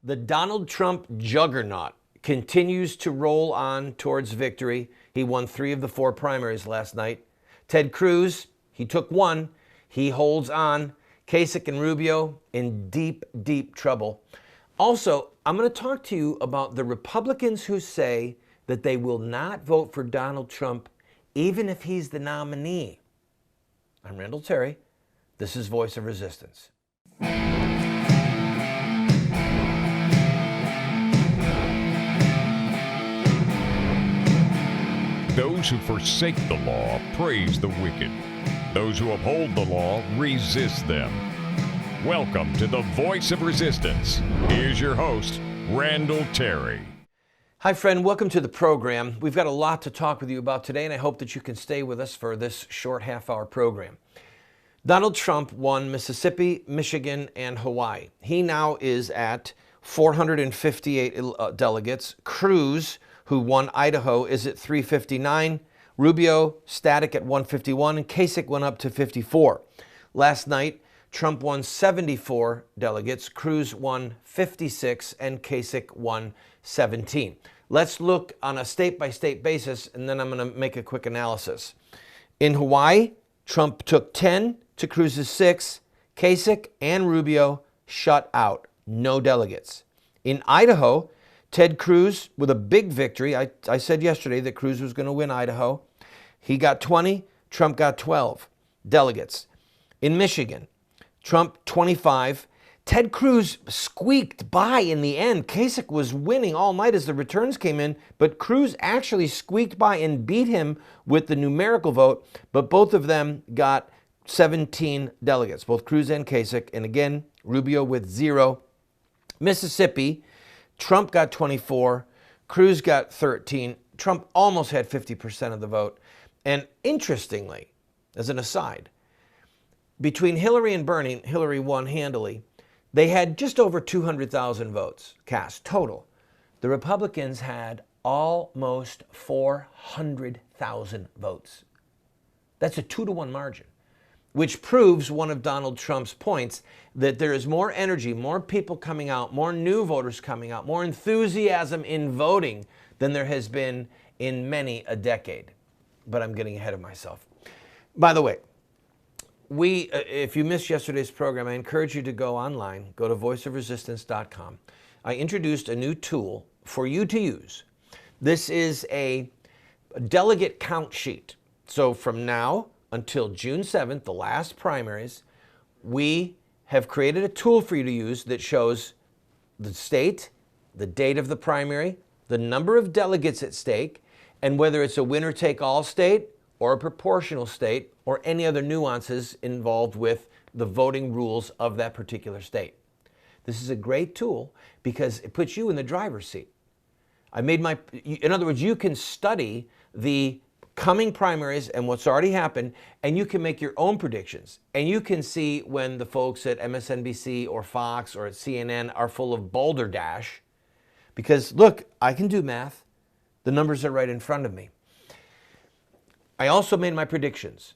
The Donald Trump juggernaut continues to roll on towards victory. He won 3 of the 4 primaries last night. Ted Cruz, he took 1. He holds on. Kasich and Rubio in deep, deep trouble. Also, I'm going to talk to you about the Republicans who say that they will not vote for Donald Trump even if he's the nominee. I'm Randall Terry. This is Voice of Resistance. Those who forsake the law praise the wicked. Those who uphold the law resist them. Welcome to the Voice of Resistance. Here's your host, Randall Terry. Hi, friend. Welcome to the program. We've got a lot to talk with you about today, and I hope that you can stay with us for this short half-hour program. Donald Trump won Mississippi, Michigan, and Hawaii. He now is at 458 delegates. Cruz, who won Idaho, is at 359. Rubio, static at 151, and Kasich went up to 54. Last night, Trump won 74 delegates. Cruz won 56, and Kasich won 17. Let's look on a state-by-state basis, and then I'm going to make a quick analysis. In Hawaii, Trump took 10 to Cruz's 6. Kasich and Rubio shut out. No delegates. In Idaho, Ted Cruz with a big victory. I said yesterday that Cruz was going to win Idaho. He got 20. Trump got 12 delegates. In Michigan, Trump 25. Ted Cruz squeaked by in the end. Kasich was winning all night as the returns came in, but Cruz actually squeaked by and beat him with the numerical vote, but both of them got 17 delegates, both Cruz and Kasich, and again, Rubio with 0. Mississippi, Trump got 24, Cruz got 13. Trump almost had 50% of the vote. And interestingly, as an aside, between Hillary and Bernie, Hillary won handily. They had just over 200,000 votes cast total. The Republicans had almost 400,000 votes. That's a 2-to-1 margin, which proves one of Donald Trump's points that there is more energy, more people coming out, more new voters coming out, more enthusiasm in voting than there has been in many a decade. But I'm getting ahead of myself. By the way, if you missed yesterday's program, I encourage you to go online, go to voiceofresistance.com. I introduced a new tool for you to use. This is a delegate count sheet. So from now until June 7th, the last primaries, we have created a tool for you to use that shows the state, the date of the primary, the number of delegates at stake, and whether it's a winner-take-all state or a proportional state or any other nuances involved with the voting rules of that particular state. This is a great tool because it puts you in the driver's seat. In other words, you can study the coming primaries and what's already happened, and you can make your own predictions. And you can see when the folks at MSNBC or Fox or at CNN are full of balderdash. Because look, I can do math. The numbers are right in front of me. I also made my predictions.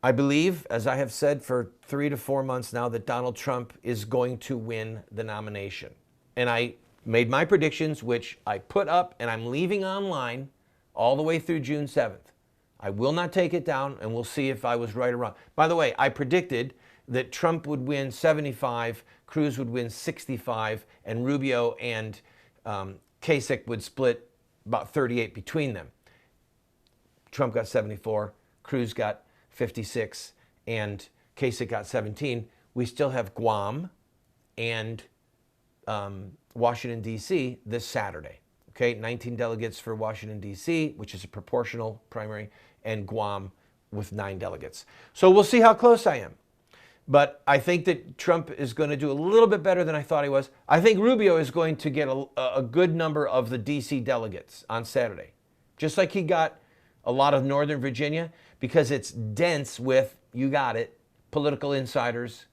I believe, as I have said for 3 to 4 months now, that Donald Trump is going to win the nomination. And I made my predictions, which I put up and I'm leaving online all the way through June 7th. I will not take it down, and we'll see if I was right or wrong. By the way, I predicted that Trump would win 75, Cruz would win 65, and Rubio and Kasich would split about 38 between them. Trump got 74, Cruz got 56, and Kasich got 17. We still have Guam and Washington, D.C. this Saturday. Okay, 19 delegates for Washington, D.C., which is a proportional primary, and Guam with 9 delegates. So we'll see how close I am. But I think that Trump is going to do a little bit better than I thought he was. I think Rubio is going to get a good number of the D.C. delegates on Saturday, just like he got a lot of Northern Virginia, because it's dense with, you got it, political insiders,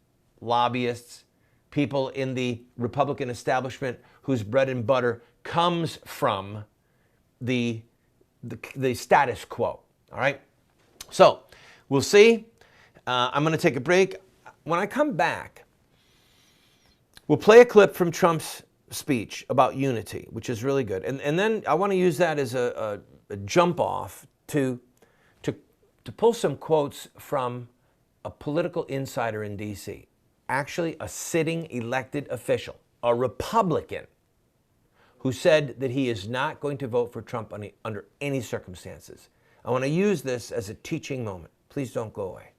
lobbyists, people in the Republican establishment whose bread and butter comes from the status quo. All right? So we'll see. I'm going to take a break. When I come back, we'll play a clip from Trump's speech about unity, which is really good. And then I want to use that as a jump off to pull some quotes from a political insider in D.C., actually a sitting elected official, a Republican, who said that he is not going to vote for Trump under any circumstances. I want to use this as a teaching moment. Please don't go away.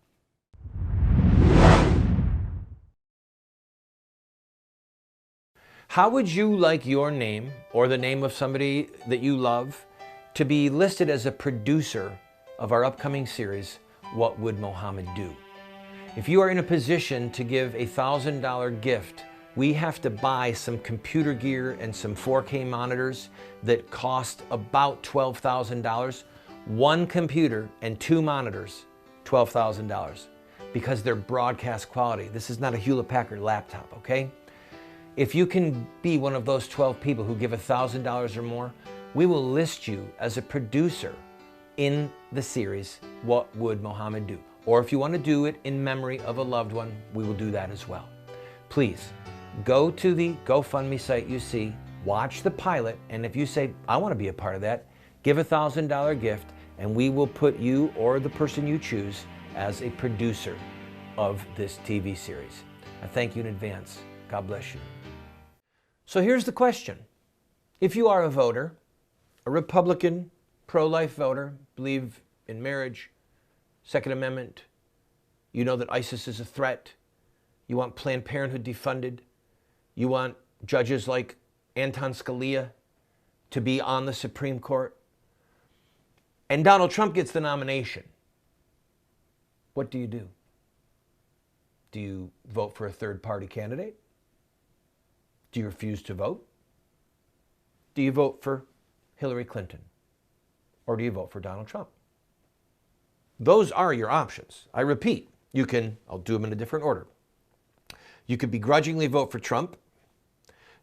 How would you like your name or the name of somebody that you love to be listed as a producer of our upcoming series, What Would Mohammed Do? If you are in a position to give a $1,000 gift, we have to buy some computer gear and some 4K monitors that cost about $12,000. One computer and 2 monitors, $12,000, because they're broadcast quality. This is not a Hewlett-Packard laptop, okay? If you can be one of those 12 people who give $1,000 or more, we will list you as a producer in the series, What Would Mohammed Do? Or if you want to do it in memory of a loved one, we will do that as well. Please, go to the GoFundMe site you see, watch the pilot, and if you say, I want to be a part of that, give a $1,000 gift, and we will put you or the person you choose as a producer of this TV series. I thank you in advance. God bless you. So here's the question. If you are a voter, a Republican, pro-life voter, believe in marriage, Second Amendment, you know that ISIS is a threat, you want Planned Parenthood defunded, you want judges like Anton Scalia to be on the Supreme Court, and Donald Trump gets the nomination, what do you do? Do you vote for a third-party candidate? Do you refuse to vote? Do you vote for Hillary Clinton? Or do you vote for Donald Trump? Those are your options. I repeat, you can, I'll do them in a different order. You could begrudgingly vote for Trump.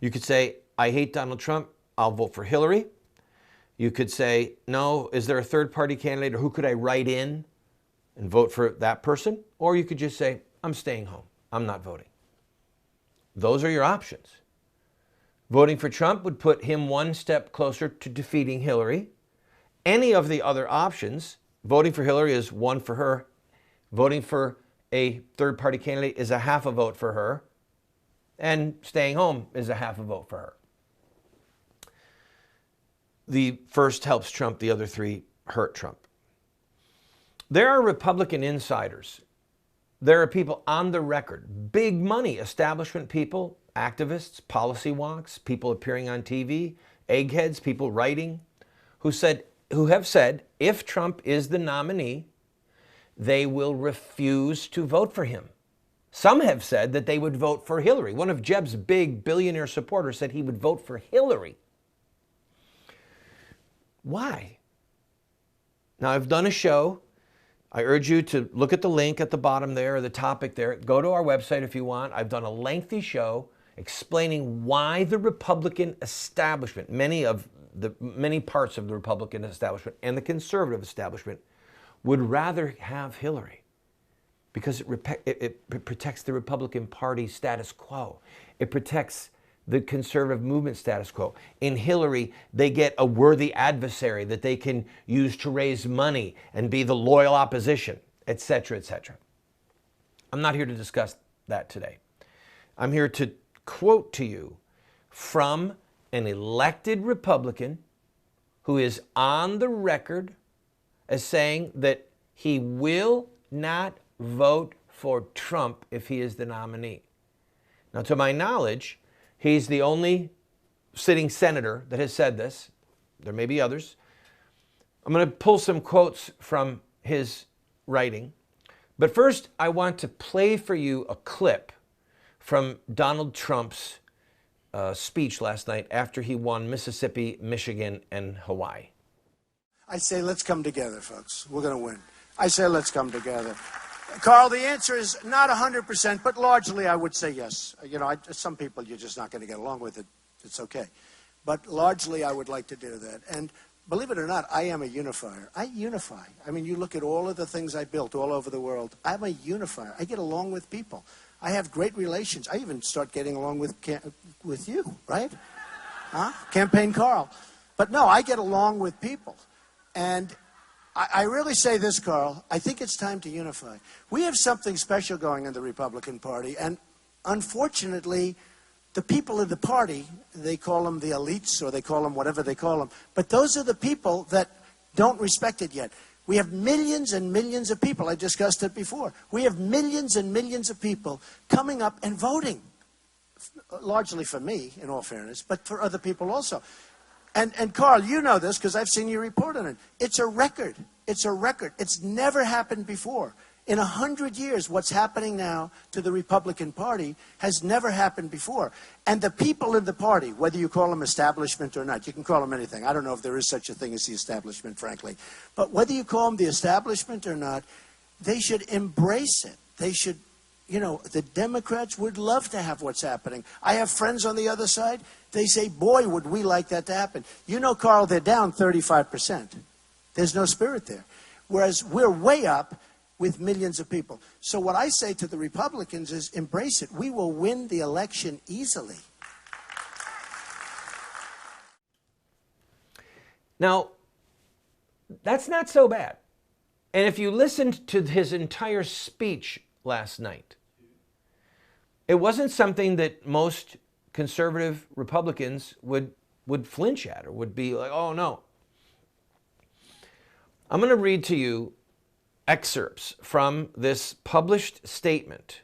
You could say, I hate Donald Trump, I'll vote for Hillary. You could say, no, is there a third-party candidate, or who could I write in and vote for that person? Or you could just say, I'm staying home, I'm not voting. Those are your options. Voting for Trump would put him one step closer to defeating Hillary. Any of the other options, voting for Hillary is 1 for her. Voting for a third-party candidate is a half a vote for her. And staying home is a half a vote for her. The first helps Trump, the other 3 hurt Trump. There are Republican insiders. There are people on the record, big money establishment people, activists, policy wonks, people appearing on TV, eggheads, people writing, who have said if Trump is the nominee, they will refuse to vote for him. Some have said that they would vote for Hillary. One of Jeb's big billionaire supporters said he would vote for Hillary. Why? Now, I've done a show. I urge you to look at the link at the bottom there, or the topic there. Go to our website if you want. I've done a lengthy show explaining why the Republican establishment, many parts of the Republican establishment and the conservative establishment, would rather have Hillary, because it protects the Republican Party status quo. It protects the conservative movement status quo. In Hillary, they get a worthy adversary that they can use to raise money and be the loyal opposition, etc., etc. I'm not here to discuss that today. I'm here to quote to you from an elected Republican who is on the record as saying that he will not vote for Trump if he is the nominee. Now, to my knowledge, he's the only sitting senator that has said this. There may be others. I'm going to pull some quotes from his writing. But first, I want to play for you a clip from Donald Trump's speech last night after he won Mississippi, Michigan, and Hawaii. I say, let's come together, folks. We're going to win. I say, let's come together. Carl, the answer is not 100%, but largely I would say yes. You know, some people you're just not going to get along with it. It's okay. But largely I would like to do that. And believe it or not, I am a unifier. I unify. I mean, you look at all of the things I built all over the world. I'm a unifier. I get along with people. I have great relations. I even start getting along with you, right? Huh? Campaign Carl. But no, I get along with people. And I really say this, Carl, I think it's time to unify. We have something special going in the Republican Party, and unfortunately, the people of the party, they call them the elites, or they call them whatever they call them, but those are the people that don't respect it yet. We have millions and millions of people, I discussed it before, we have millions and millions of people coming up and voting, largely for me, in all fairness, but for other people also. And Carl, you know this because I've seen you report on it. It's a record. It's a record. It's never happened before. In 100 years, what's happening now to the Republican Party has never happened before. And the people in the party, whether you call them establishment or not, you can call them anything. I don't know if there is such a thing as the establishment, frankly. But whether you call them the establishment or not, they should embrace it. They should, you know, the Democrats would love to have what's happening. I have friends on the other side. They say, boy, would we like that to happen. You know, Carl, they're down 35%. There's no spirit there. Whereas we're way up with millions of people. So what I say to the Republicans is embrace it. We will win the election easily. Now, that's not so bad. And if you listened to his entire speech last night, it wasn't something that most conservative Republicans would flinch at or would be like, oh no. I'm going to read to you excerpts from this published statement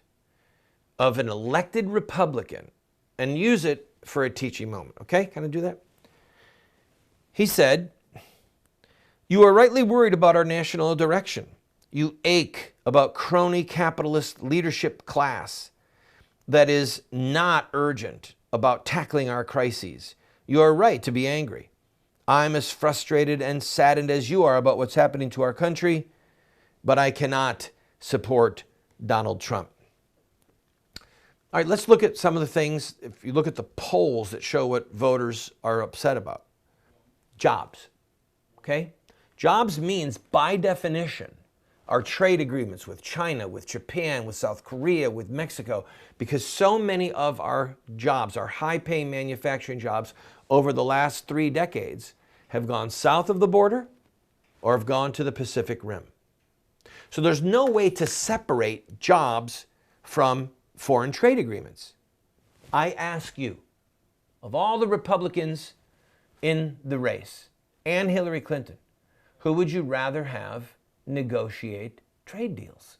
of an elected Republican and use it for a teaching moment. Okay? Can I do that? He said, "You are rightly worried about our national direction. You ache about crony capitalist leadership class that is not urgent about tackling our crises. You are right to be angry. I'm as frustrated and saddened as you are about what's happening to our country, but I cannot support Donald Trump." All right, let's look at some of the things. If you look at the polls that show what voters are upset about. Jobs, okay? Jobs means, by definition, our trade agreements with China, with Japan, with South Korea, with Mexico, because so many of our jobs, our high-paying manufacturing jobs over the last 3 decades have gone south of the border or have gone to the Pacific Rim. So there's no way to separate jobs from foreign trade agreements. I ask you, of all the Republicans in the race and Hillary Clinton, who would you rather have negotiate trade deals?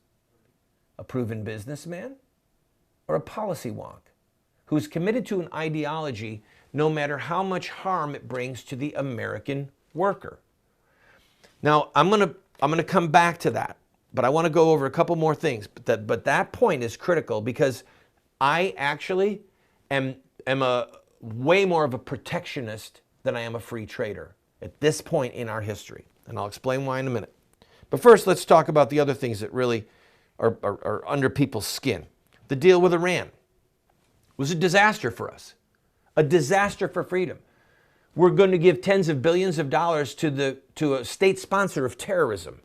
A proven businessman or a policy wonk who's committed to an ideology no matter how much harm it brings to the American worker? Now, I'm going to come back to that, but I want to go over a couple more things. But that point is critical because I actually am a way more of a protectionist than I am a free trader at this point in our history. And I'll explain why in a minute. But first, let's talk about the other things that really are under people's skin. The deal with Iran was a disaster for us, a disaster for freedom. We're going to give tens of billions of dollars to a state sponsor of terrorism.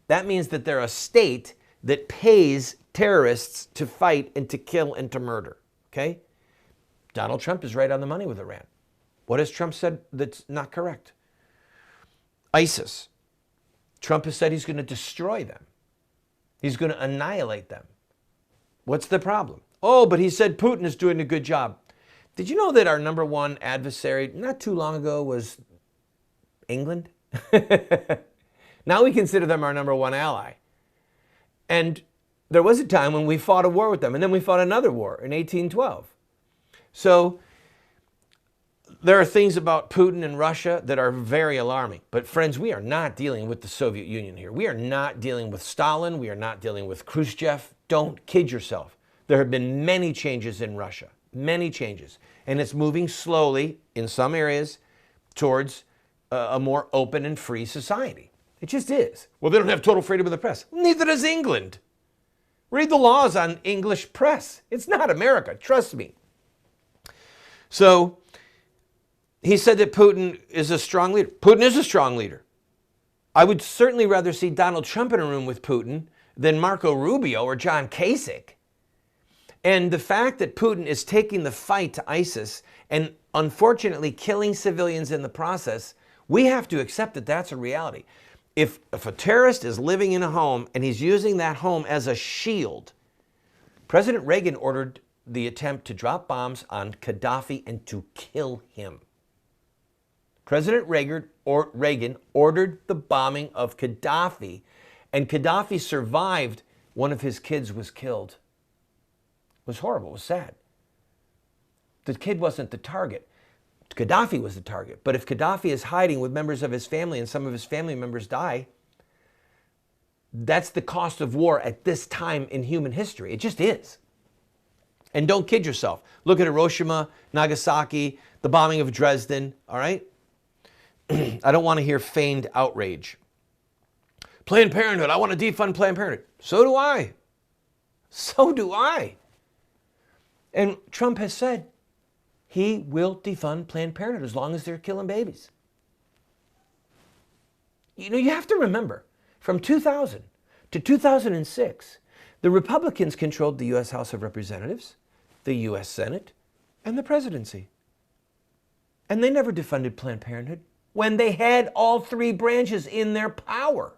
That means that they're a state that pays terrorists to fight and to kill and to murder. Okay? Donald Trump is right on the money with Iran. What has Trump said that's not correct? ISIS. Trump has said he's going to destroy them. He's going to annihilate them. What's the problem? Oh, but he said Putin is doing a good job. Did you know that our number one adversary not too long ago was England? Now we consider them our number one ally. And there was a time when we fought a war with them, and then we fought another war in 1812. So there are things about Putin and Russia that are very alarming. But friends, we are not dealing with the Soviet Union here. We are not dealing with Stalin. We are not dealing with Khrushchev. Don't kid yourself. There have been many changes in Russia, many changes. And it's moving slowly in some areas towards a more open and free society. It just is. Well, they don't have total freedom of the press. Neither does England. Read the laws on English press. It's not America, trust me. So he said that Putin is a strong leader. Putin is a strong leader. I would certainly rather see Donald Trump in a room with Putin than Marco Rubio or John Kasich. And the fact that Putin is taking the fight to ISIS and unfortunately killing civilians in the process, we have to accept that that's a reality. If a terrorist is living in a home and he's using that home as a shield, President Reagan ordered the attempt to drop bombs on Gaddafi and to kill him. President Reagan ordered the bombing of Gaddafi, and Gaddafi survived. One of his kids was killed. It was horrible. It was sad. The kid wasn't the target. Gaddafi was the target. But if Gaddafi is hiding with members of his family and some of his family members die, that's the cost of war at this time in human history. It just is. And don't kid yourself. Look at Hiroshima, Nagasaki, the bombing of Dresden, all right? I don't want to hear feigned outrage. Planned Parenthood, I want to defund Planned Parenthood. So do I. So do I. And Trump has said he will defund Planned Parenthood as long as they're killing babies. You know, you have to remember, from 2000 to 2006, the Republicans controlled the U.S. House of Representatives, the U.S. Senate, and the presidency. And they never defunded Planned Parenthood when they had all three branches in their power.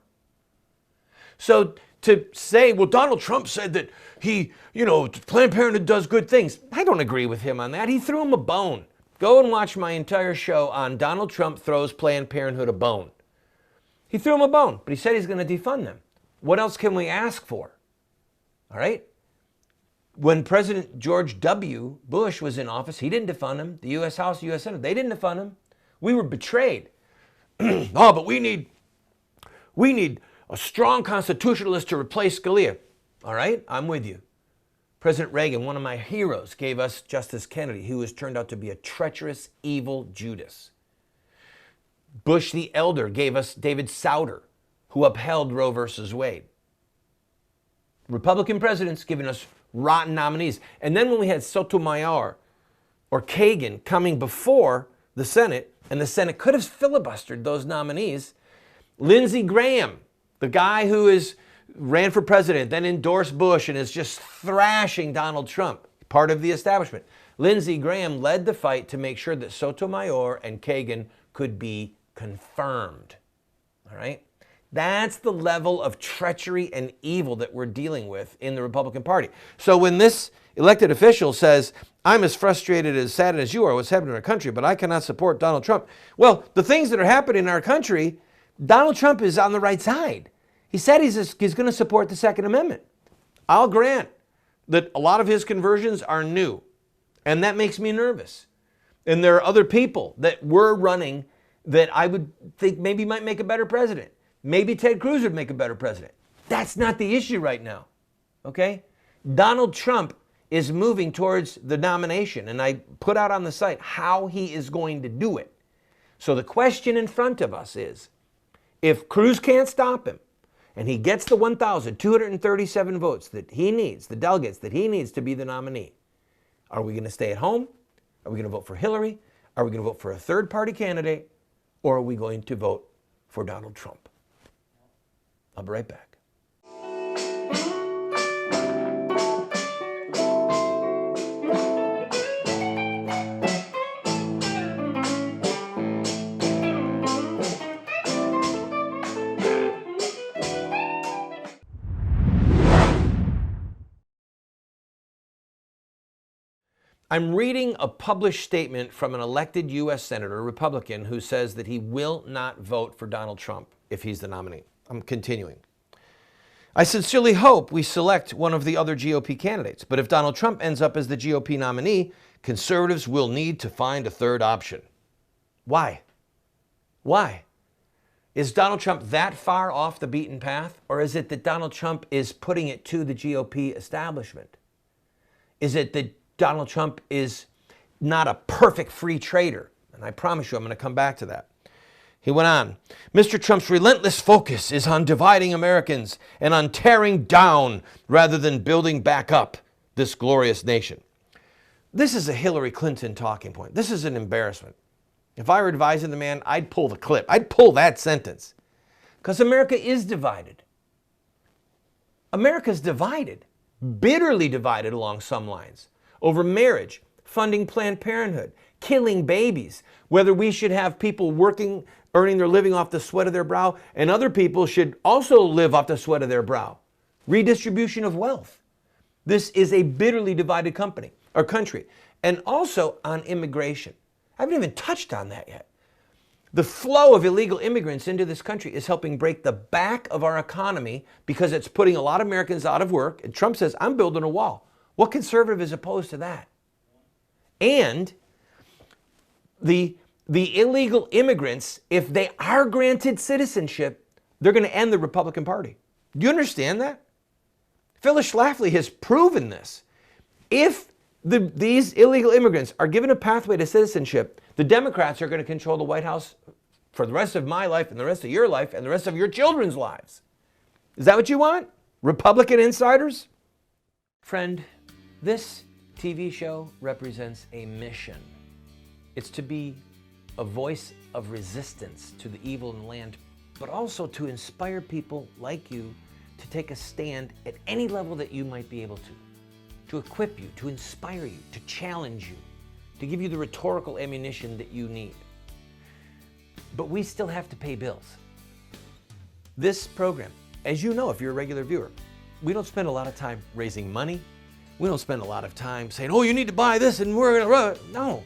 So to say, well, Donald Trump said that Planned Parenthood does good things. I don't agree with him on that. He threw him a bone. Go and watch my entire show on Donald Trump throws Planned Parenthood a bone. He threw him a bone, but he said he's going to defund them. What else can we ask for? All right? When President George W. Bush was in office, he didn't defund him. The U.S. House, U.S. Senate, they didn't defund him. We were betrayed. Oh, but we need a strong constitutionalist to replace Scalia. All right, I'm with you. President Reagan, one of my heroes, gave us Justice Kennedy, who has turned out to be a treacherous, evil Judas. Bush the Elder gave us David Souter, who upheld Roe versus Wade. Republican presidents giving us rotten nominees. And then when we had Sotomayor or Kagan coming before the Senate, and the Senate could have filibustered those nominees, Lindsey Graham, the guy who ran for president, then endorsed Bush and is just thrashing Donald Trump, part of the establishment. Lindsey Graham led the fight to make sure that Sotomayor and Kagan could be confirmed. All right? That's the level of treachery and evil that we're dealing with in the Republican Party. So when this elected official says, I'm as frustrated, as sad as you are what's happening in our country, but I cannot support Donald Trump. Well, the things that are happening in our country, Donald Trump is on the right side. He said he's going to support the Second Amendment. I'll grant that a lot of his conversions are new, and that makes me nervous. And there are other people that were running that I would think maybe might make a better president. Maybe Ted Cruz would make a better president. That's not the issue right now, okay? Donald Trump is moving towards the nomination, and I put out on the site how he is going to do it. So the question in front of us is, if Cruz can't stop him, and he gets the 1,237 votes that he needs, the delegates that he needs to be the nominee, are we going to stay at home? Are we going to vote for Hillary? Are we going to vote for a third-party candidate? Or are we going to vote for Donald Trump? I'll be right back. I'm reading a published statement from an elected U.S. Senator, a Republican, who says that he will not vote for Donald Trump if he's the nominee. I'm continuing. I sincerely hope we select one of the other GOP candidates, but if Donald Trump ends up as the GOP nominee, conservatives will need to find a third option. Why? Why? Is Donald Trump that far off the beaten path, or is it that Donald Trump is putting it to the GOP establishment? Is it that Donald Trump is not a perfect free trader? And I promise you I'm going to come back to that. He went on, Mr. Trump's relentless focus is on dividing Americans and on tearing down rather than building back up this glorious nation. This is a Hillary Clinton talking point. This is an embarrassment. If I were advising the man, I'd pull the clip. I'd pull that sentence. Because America is divided. America's divided. bitterly divided along some lines over marriage, funding Planned Parenthood, killing babies, whether we should have people working, earning their living off the sweat of their brow, and other people should also live off the sweat of their brow. Redistribution of wealth. This is a bitterly divided country. And also on immigration. I haven't even touched on that yet. The flow of illegal immigrants into this country is helping break the back of our economy because it's putting a lot of Americans out of work. And Trump says, I'm building a wall. What conservative is opposed to that? And the illegal immigrants, if they are granted citizenship, they're going to end the Republican Party. Do you understand that? Phyllis Schlafly has proven this. If these illegal immigrants are given a pathway to citizenship, the Democrats are going to control the White House for the rest of my life and the rest of your life and the rest of your children's lives. Is that what you want? Republican insiders? Friend, this TV show represents a mission. It's to be a voice of resistance to the evil in the land, but also to inspire people like you to take a stand at any level that you might be able to equip you, to inspire you, to challenge you, to give you the rhetorical ammunition that you need. But we still have to pay bills. This program, as you know if you're a regular viewer, we don't spend a lot of time raising money. We don't spend a lot of time saying, oh, you need to buy this and we're going to run. No,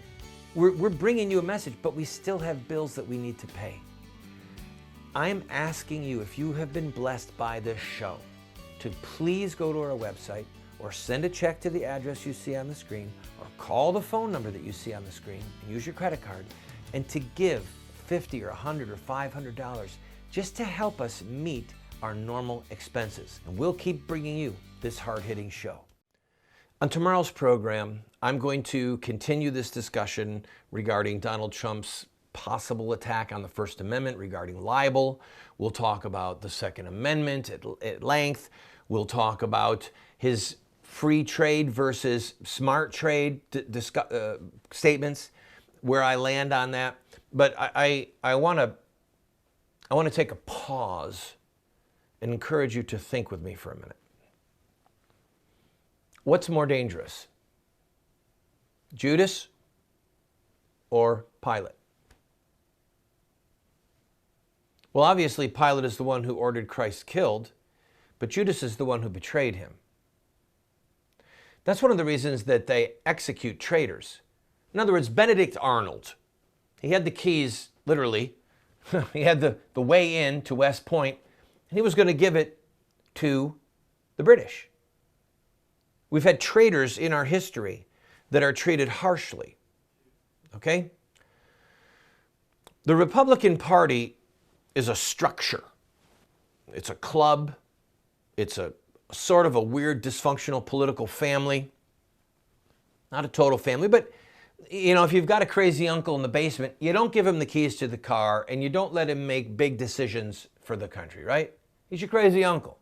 we're bringing you a message, but we still have bills that we need to pay. I'm asking you, if you have been blessed by this show, to please go to our website or send a check to the address you see on the screen or call the phone number that you see on the screen and use your credit card and to give $50 or $100 or $500 just to help us meet our normal expenses. And we'll keep bringing you this hard-hitting show. On tomorrow's program, I'm going to continue this discussion regarding Donald Trump's possible attack on the First Amendment regarding libel. We'll talk about the Second Amendment at length. We'll talk about his free trade versus smart trade statements, where I land on that. But I want to take a pause and encourage you to think with me for a minute. What's more dangerous, Judas or Pilate? Well, obviously, Pilate is the one who ordered Christ killed, but Judas is the one who betrayed him. That's one of the reasons that they execute traitors. In other words, Benedict Arnold, he had the keys, literally. He had the way in to West Point, and he was going to give it to the British. We've had traitors in our history that are treated harshly. Okay? The Republican Party is a structure. It's a club. It's a sort of a weird dysfunctional political family. Not a total family, but you know, if you've got a crazy uncle in the basement, you don't give him the keys to the car and you don't let him make big decisions for the country, right? He's your crazy uncle.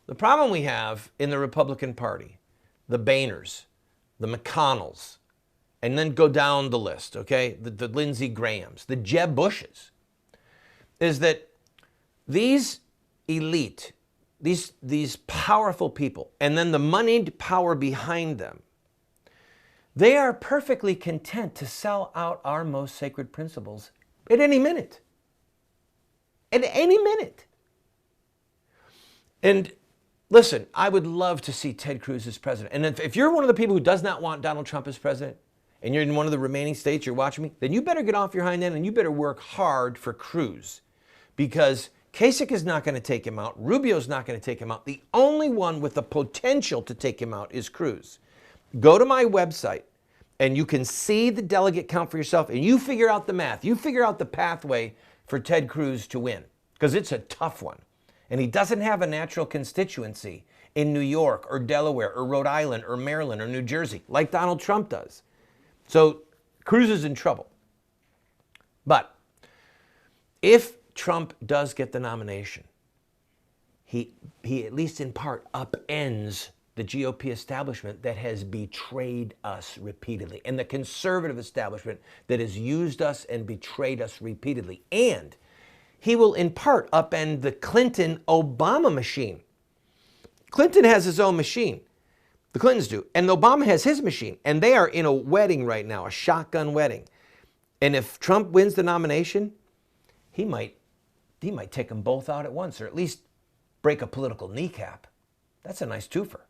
The problem we have in the Republican Party, the Boehners, the McConnells, and then go down the list, okay? The Lindsey Grahams, the Jeb Bushes, is that these elite, these powerful people, and then the moneyed power behind them, they are perfectly content to sell out our most sacred principles at any minute. At any minute. And listen, I would love to see Ted Cruz as president. And if you're one of the people who does not want Donald Trump as president, and you're in one of the remaining states, you're watching me, then you better get off your hind end and you better work hard for Cruz. Because Kasich is not going to take him out. Rubio's not going to take him out. The only one with the potential to take him out is Cruz. Go to my website and you can see the delegate count for yourself and you figure out the math. You figure out the pathway for Ted Cruz to win, because it's a tough one. And he doesn't have a natural constituency in New York or Delaware or Rhode Island or Maryland or New Jersey like Donald Trump does. So Cruz is in trouble. But if Trump does get the nomination, he at least in part upends the GOP establishment that has betrayed us repeatedly, and the conservative establishment that has used us and betrayed us repeatedly. And he will in part upend the Clinton-Obama machine. Clinton has his own machine. The Clintons do. And Obama has his machine. And they are in a wedding right now, a shotgun wedding. And if Trump wins the nomination, he might take them both out at once, or at least break a political kneecap. That's a nice twofer.